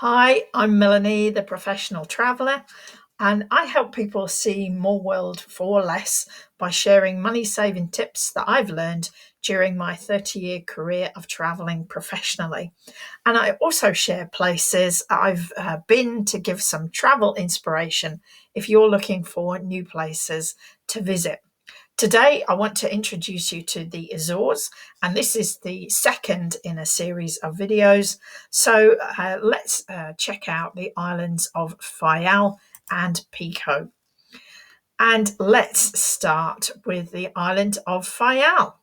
Hi, I'm Melanie, the professional traveller, and I help people see more world for less by sharing money saving tips that I've learned during my 30-year career of travelling professionally. And I also share places I've been to give some travel inspiration if you're looking for new places to visit. Today, I want to introduce you to the Azores, and this is the second in a series of videos. So let's check out the islands of Faial and Pico. And let's start with the island of Faial.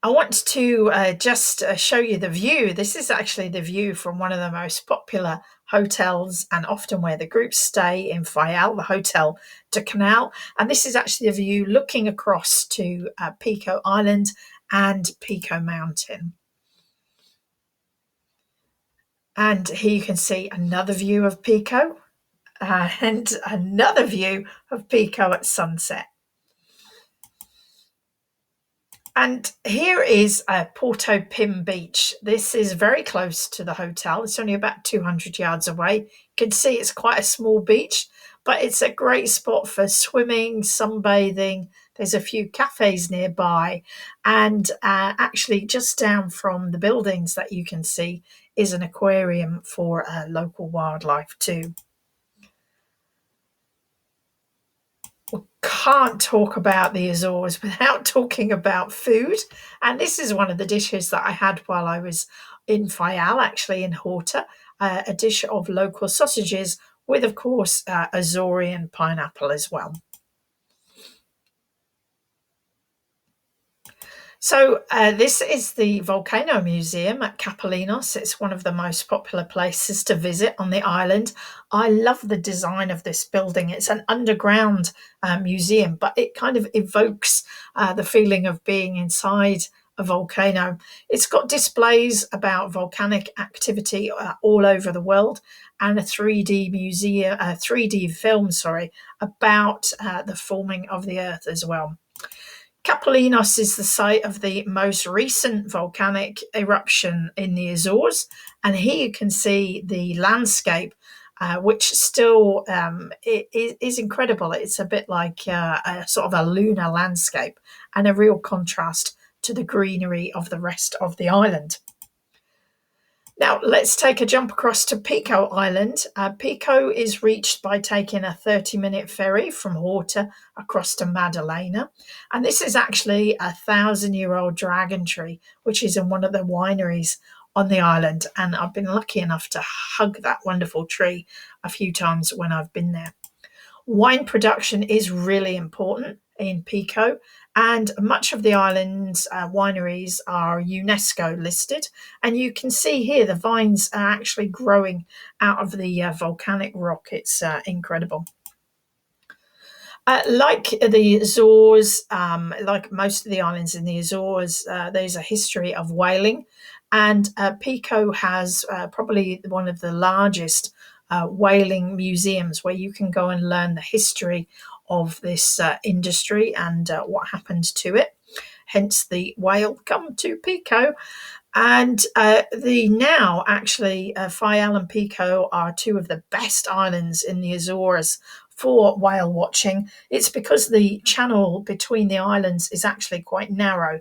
I want to just show you the view. This is actually the view from one of the most popular hotels and often where the groups stay in Faial, the Hotel Do Canal. And this is actually a view looking across to Pico Island and Pico Mountain. And here you can see another view of Pico and another view of Pico at sunset. And here is Porto Pim Beach. This is very close to the hotel. It's only about 200 yards away. You can see it's quite a small beach, but it's a great spot for swimming, sunbathing. There's a few cafes nearby. And actually, just down from the buildings that you can see is an aquarium for local wildlife too. Can't talk about the Azores without talking about food. And this is one of the dishes that I had while I was in Faial, actually in Horta, a dish of local sausages with, of course, Azorean pineapple as well. So this is the Volcano Museum at Kapalinos. It's one of the most popular places to visit on the island. I love the design of this building. It's an underground museum, but it kind of evokes the feeling of being inside a volcano. It's got displays about volcanic activity all over the world and a 3D museum, 3D film, about the forming of the Earth as well. Kapalinos is the site of the most recent volcanic eruption in the Azores, and here you can see the landscape, which still is incredible. It's a bit like a sort of a lunar landscape and a real contrast to the greenery of the rest of the island. Now, let's take a jump across to Pico Island. Pico is reached by taking a 30-minute ferry from Horta across to Madalena. And this is actually a 1,000-year-old dragon tree, which is in one of the wineries on the island. And I've been lucky enough to hug that wonderful tree a few times when I've been there. Wine production is really important in Pico, and much of the island's wineries are UNESCO listed. And you can see here the vines are actually growing out of the volcanic rock. It's incredible. Like the Azores, like most of the islands in the Azores, there's a history of whaling, and Pico has probably one of the largest whaling museums where you can go and learn the history of this industry and what happened to it. Hence the whale come to Pico. And the now actually, Faial and Pico are two of the best islands in the Azores for whale watching. It's because the channel between the islands is actually quite narrow.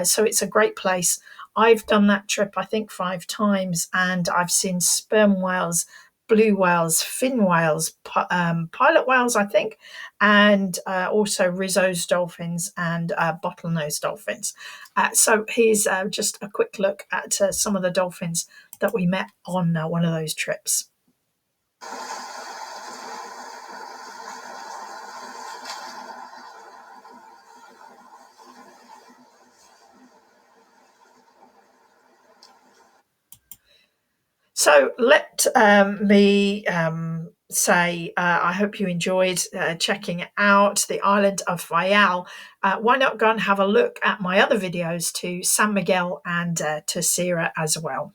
So it's a great place. I've done that trip, I think, 5 times, and I've seen sperm whales, blue whales, fin whales, pilot whales, I think, and also Risso's dolphins and bottlenose dolphins. So here's just a quick look at some of the dolphins that we met on one of those trips. So let me say, I hope you enjoyed checking out the island of Faial. Why not go and have a look at my other videos to San Miguel and to Sierra as well.